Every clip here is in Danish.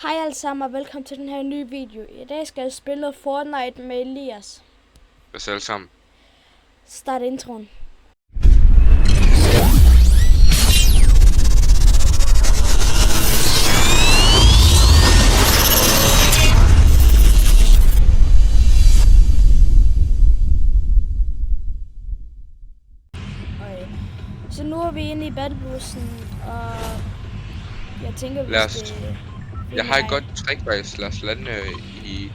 Hej alle sammen og velkommen til den her nye video. I dag skal jeg spille Fortnite med Elias. Hvad så alle sammen? Start introen. Okay. Så nu er vi inde i battlebussen, og jeg tænker, vi skal... Jeg har et godt trick faktisk. Lad os lande i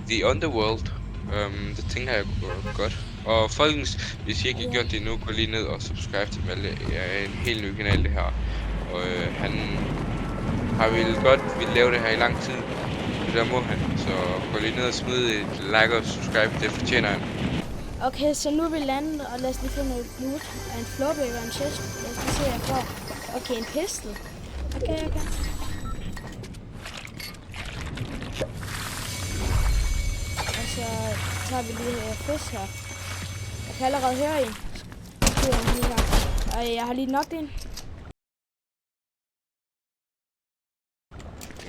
The Underworld. Det tænker jeg kunne gå godt. Og folkens, hvis I ikke har gjort det endnu, gå lige ned og subscribe til Malte. Jeg er en helt ny kanal det her. Og han har ville lave det her i lang tid. Det der må han. Så gå lige ned og smid et like og subscribe. Det fortjener han. Okay, så nu er vi landet, og lad os lige få noget loot af en flowbag og en chest. Lad os lige se, hvad jeg får. Okay, en pistol. Okay. Og så tager vi lige her fisk her. Jeg kan allerede høre en. Og jeg har lige nok en.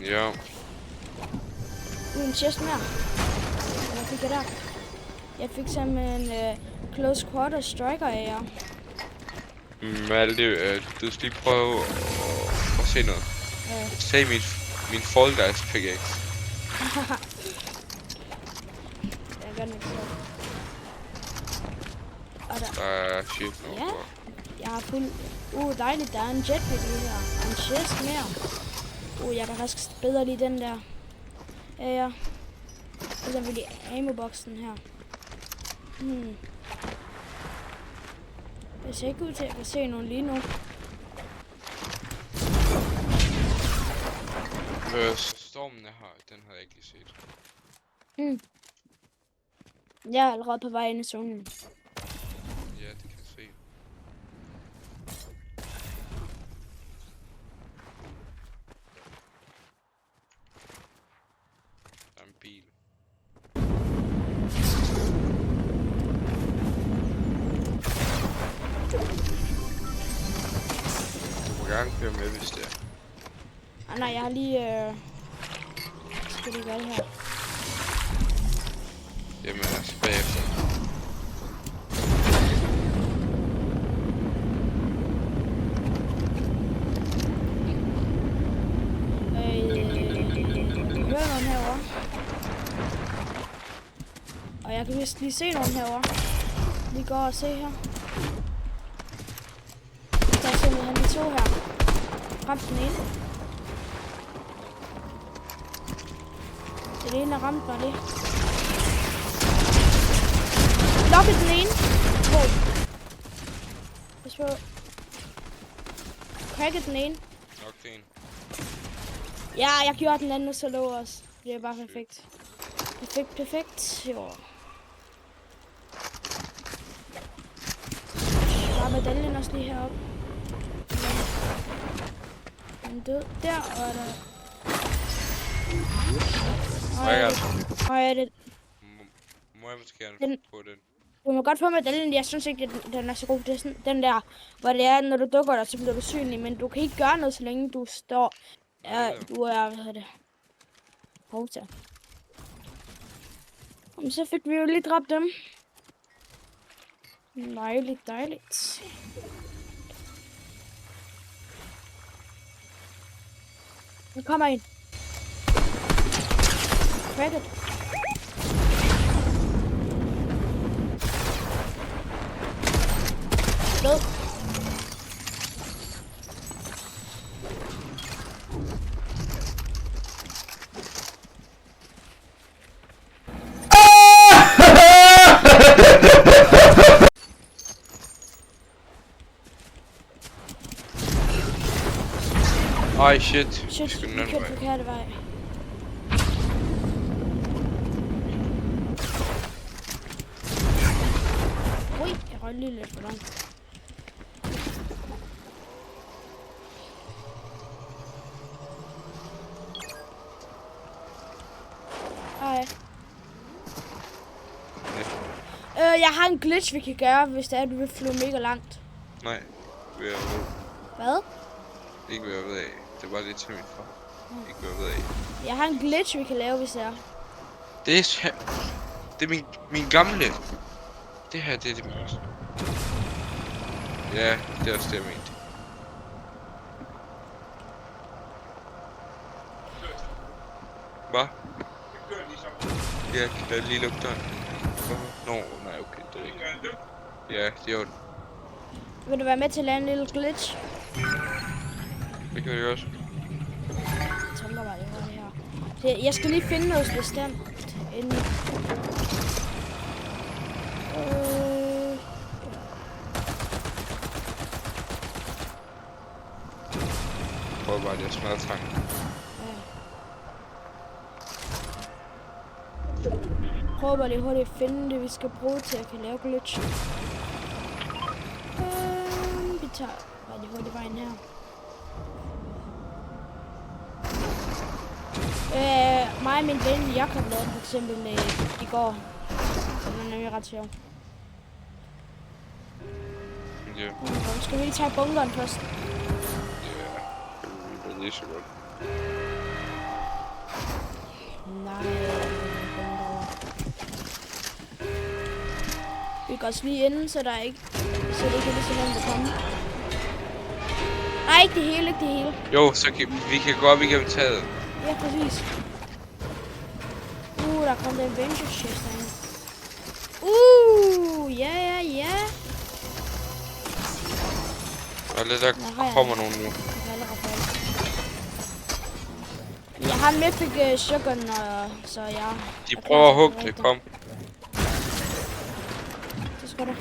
Ja. En chest mere. Hvad fik jeg der? Jeg fik simpelthen close quarter striker af jer. Malte, du skal lige prøve at se noget. Se min Fall Guys pickaxe. Jeg gør den ikke så. Og Der er shit nu. Ja, jeg har fuld... dejligt, der er en jetpack lige her. Og en chest mere. Jeg kan faktisk bedre lide den der. Ja. Og så vil jeg ammo-boksen her. Det ser ikke ud til, at jeg kan se nogen lige nu. Stormen er her, den havde jeg ikke lige set. Jeg er allerede på vej ind i zonen. Ja, det kan jeg se. Der er en bil. Du må gerne køre med, hvis det er. Nej, jeg har lige... Skal det gøre det her? Jamen altså bagefter. Hører nogen herovre. Og jeg kan vist lige se nogen herovre. Vi går og se her. Der er simpelthen de to her. Ramt den ene. Det ene er ramt bare det. Loppet den ene. Wow. Pas på. Cracket den ene. Nok det en. Ja, jeg gjorde den anden, så lå også. Det er bare perfekt. Perfekt. Jo. Der er medaljen også lige heroppe. Den død. Der og der. Og er det. Må jeg måske gerne få den? Du må godt få medaljen. Jeg synes ikke, den er så god. Det er sådan, den der, hvor det er, når du dukker der, så bliver du synlig. Men du kan ikke gøre noget, så længe du står. Du er, hvad hedder det? Hovta. Så fik vi jo lige dræbt dem. Dejligt. Nu kommer en. Cracket. Død. Ej shit. Vi kørte forkerte vej. Ui, jeg røg lige lidt for langt. Hej. Jeg har en glitch, vi kan gøre, hvis det er, at du vil flyve mega langt. Nej, ved jeg ved. Hvad? Ikke ved jeg ved af. Det var lidt til min far. Ikke noget ved af. Jeg har en glitch, vi kan lave, hvis det er. Det er min gamle. Det her, det er det mindste. Ja, det er også det, jeg mente. Hvad? Ja, kan jeg lige lukke døren? Nå, nej, okay, det er ikke. Ja, det er jo. Vil du være med til at lave en lille glitch? Det kan jeg også. Jeg tænker bare, det var det her. Jeg skal lige finde noget bestemt inden. Prøv bare lige at smadre trangen. Prøv bare lige hurtigt at finde det, vi skal bruge til at kan lave glitch. Vi tager bare lige hurtigt vejen her. Mig og min ven Jakob lavede for eksempel i går. Den er nemlig ret sjov. Ja. Skal vi lige tage bunkeren først? Ja, det er lige så godt. Nej, bunker. Vi går også lige inden, så det ikke er lige så nemt at komme. Nej, ikke det hele, ikke det hele. Jo, så kan vi kan gå op igennem taget. Ja, præcis. Der kom der en venture chest derinde. Ja. Og lidt der kommer nogen nu. Jeg har en mythic shotgun, så jeg... De prøver at hugge det, kom. Så skal du.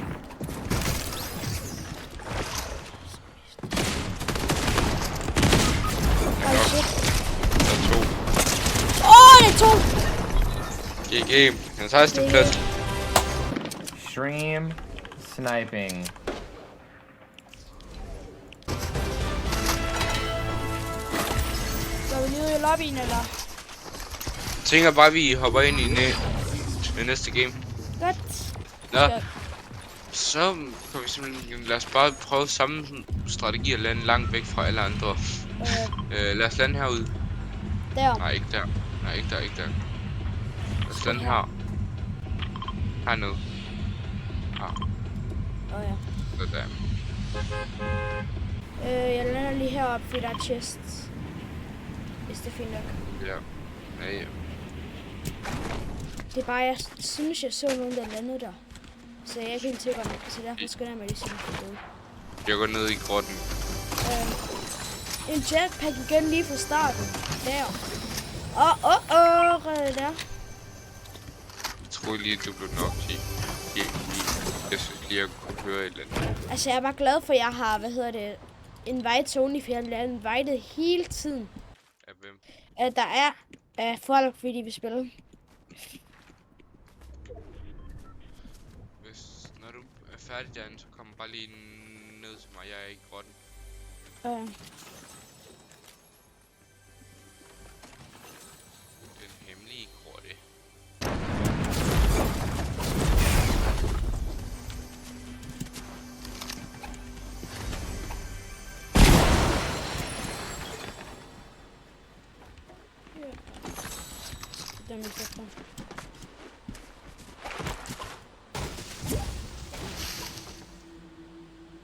Det er to. GG. Den 16. plads. Stream sniping. Skal vi lige ud i lobbyen, eller? Jeg tænker bare, at vi hopper ind i næste game. Godt. Nå. Så kan vi simpelthen... Lad os bare prøve samme strategi at lande langt væk fra alle andre. Lad os lande herude. Der. Nej, ikke der. Ikke der. Lad os lande her. Hernede. Ja. Sådan. Jeg lander lige heroppe, fordi der er chest. Hvis det er fint nok. Ja. Nej. Det er bare, jeg synes, jeg så nogen, der landede der. Så jeg er ikke helt sikker, så derfor skal jeg mig lige sådan for det. Jeg går ned i grotten. En jetpack igen lige fra starten. Der. Reddet der. Jeg tror lige, du blev nok til. Jeg synes lige, jeg kunne høre et eller andet. Altså, jeg er bare glad for, at jeg har, invite Tony, for jeg har invited hele tiden. Af hvem? Der er folk, fordi vi spiller. Når du er færdig derinde, så kom bare lige ned til mig. Jeg er i grotten. Den hemmelige grotte. Den vil sætte på.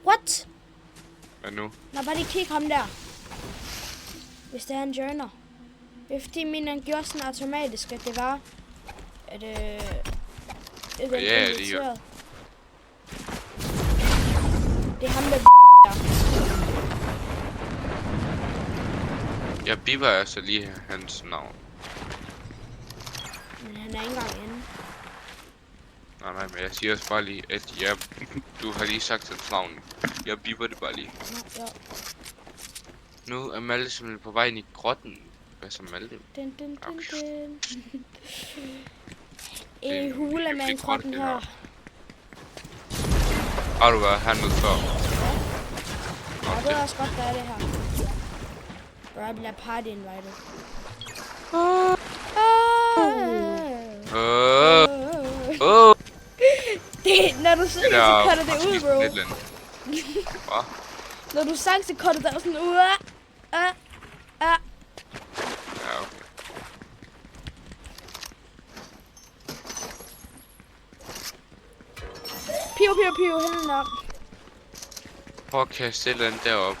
What? Hvad nu? Nå, bare lige kig ham der. Hvis det er en journal. Det er fordi han gjorde sådan automatisk, at det var... At ja, det gør. Det er ham der der. Jeg biber altså lige hans navn. Men han er ikke engang inde. Nej, men jeg siger også bare lige, at du har lige sagt hans navn. Jeg biber det bare lige. Ja. Nu er Malte simpelthen på vej ind i grotten. Hvad så Malte? Den. I hule med en grotten her. Har du været hernede før? Ja, jeg ved også godt, hvad er det her. Bro, jeg bliver party invited. Det, når du sang, så cutter det ud, bro. Når du sang, så cutter det sådan ud. Piv, hælden op. Prøv at kaste et eller andet derop,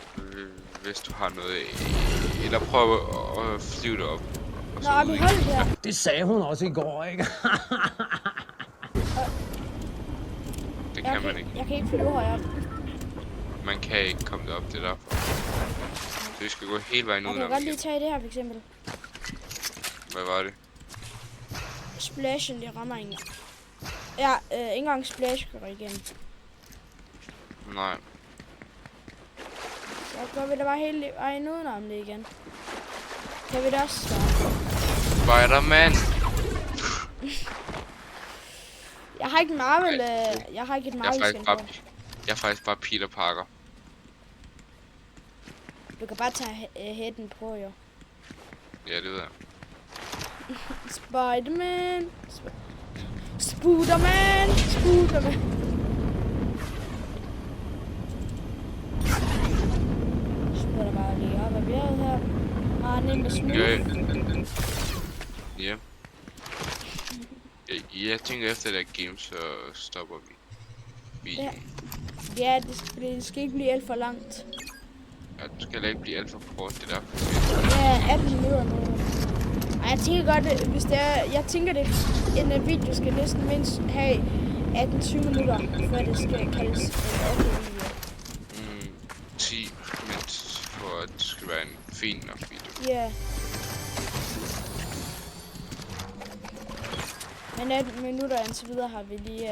hvis du har noget. Eller prøv at flyve derop. Og Nå, så ud vi igen. holder der. Det sagde hun også i går, ikke? Det kan man ikke. Jeg kan ikke flyve højere. Man kan ikke komme derop, det er derfor. Så vi skal gå hele vejen Jeg ud. kan godt lige tage det her for eksempel. Hvad var det? Splashen, det rammer ikke. Ja, ikke engang splash går igennem. Nej. Så går vi da bare hele vejen udenom det igen. Kan vi da også svare? Spider-Man! Jeg har ikke Marvel, jeg har ikke et Jeg er Marvel faktisk skin bare, på. jeg er faktisk bare Peter Parker. Du kan bare tage hætten på, jo. Ja, det ved jeg. Spider-Man. Spooderman. Spooderman. Spiller bare lige op ad bjerget her. Ah, nemt og smooth. Ja. Jeg tænker efter det game, så stopper vi videoen. Ja, det skal ikke blive alt for langt. Ja, det skal ikke blive alt for kort, det der. Ja, 18 minutter nu. Ej, jeg tænker godt, hvis det er... Jeg tænker, det en video skal næsten mindst have 18-20 minutter, før det skal kaldes en ordentlig video. 10 mindst, for at det skal være en fin nok video. Ja. Men 18 minutter indtil videre har vi lige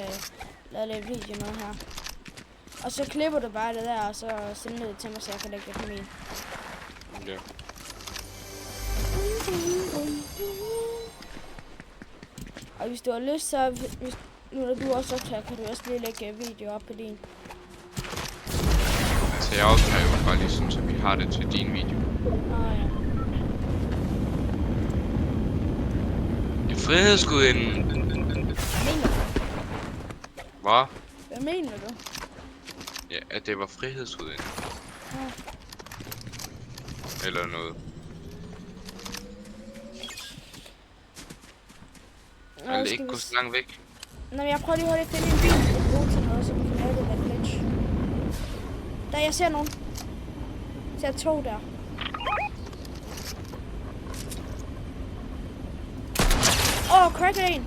lavet lidt video med her. Og så klipper du bare det der, og så sender det til mig, så jeg kan lægge det på min. Ja. Og hvis du har lyst, så nu når du også optager, kan du også lige lægge video op på din. Altså jeg optager jo bare lige sådan, så vi har det til din video. Ja. Det er frihedsgudinden. Hvad mener du? Hvad? Hvad mener du? Ja, at det var frihedsgudinden. Ja. Eller noget. Eller ikke gå så langt væk. Nå, men jeg prøver lige hurtigt at finde en bil, der kan bruge til noget, så vi kan lave det der glitch. Der, jeg ser nogen. Jeg ser to der. Cracker en.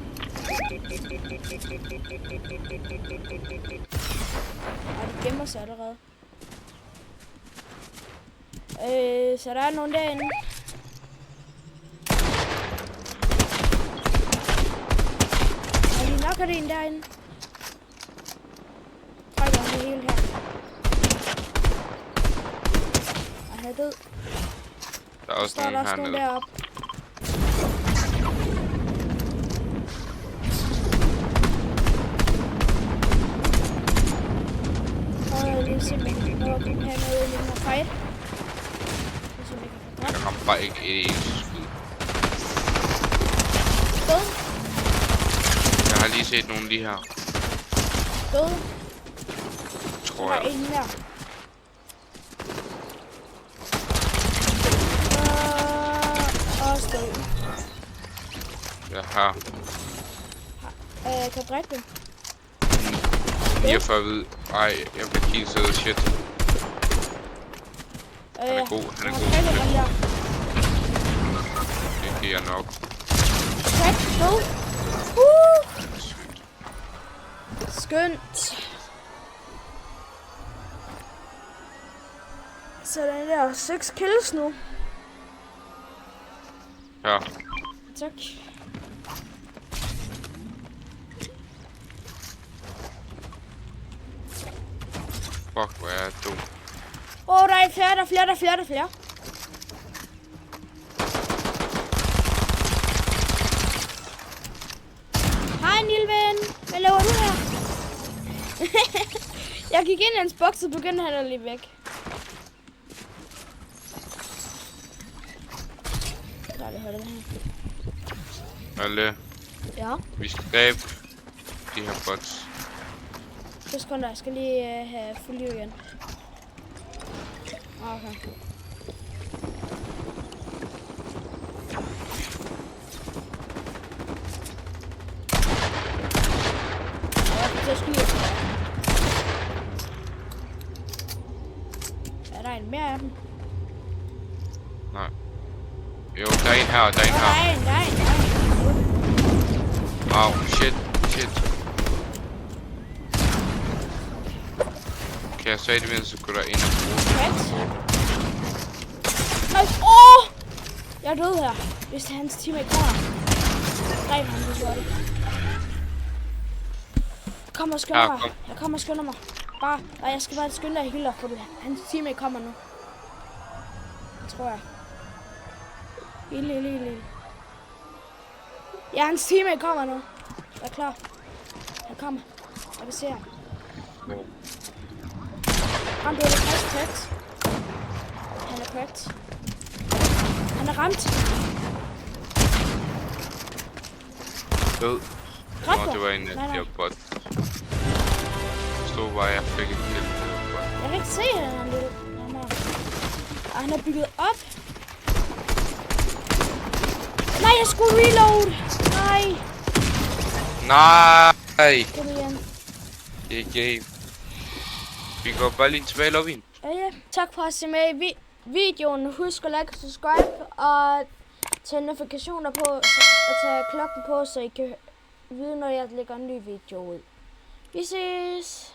Ej, de gemmer sig allerede. Så der er nogen derinde. Og lige nok er det en derinde. Trækker det hele her. Og han er død. Der er også Der er nogen også nogen hernede. deroppe. Det er simpelthen noget at komme hernede i den her fight. Jeg rammer bare ikke et eneste skud. Død. Jeg har lige set nogen lige her. Død. Tror Der er jeg. en mere. Også død. Jeg har Kan du drikke dem? 49 hvid. Ej, jeg bliver killet shit. Han er god, han er god. Jeg har her. Det giver nok. Træk, død. Sygt. Skønt. Sådan der. 6 kills nu. Ja, Tak. fuck, hvor er jeg dum. Der er flere, der er flere. Hej, Nilven. Hvad laver du her? Jeg gik ind i hans boks, og begyndte han at lige væk. Så har jeg hørt det her. Alle, Ja. vi skal dræbe de her bots. 2 sekunder, jeg skal lige have fuld liv igen. Okay. Ja, så skyder jeg. Her, der er en her. Der er en. Wow, shit. Okay, så i det mindste, så går der ind og bruge. Perfekt. Nej, jeg er død her. Hvis det er hans teammate kommer. Dræb ham, hvis det. Jeg kommer og skynder mig. Nej, jeg skal bare skynde dig, Hilder, for hans teammate kommer nu. Det tror jeg. Lille. Ja, hans teammate kommer nu. Jeg er klar. Han kommer. Jeg kan se ham. Han blev lidt cracked. Han er cracked. Han er ramt. Død. Nå, det var en af de her bot. Stod bare, jeg fik en kill. Jeg kan ikke se, at han er. Han er bygget op. Nej, jeg skulle reload. Nej! Kom igen. Det er game. Vi går bare lige tilbage i lobbyen. Ja. Tak for at se med i videoen. Husk at like og subscribe og tage notifikationer på og tage klokken på, så I kan vide, når jeg lægger en ny video ud. Vi ses!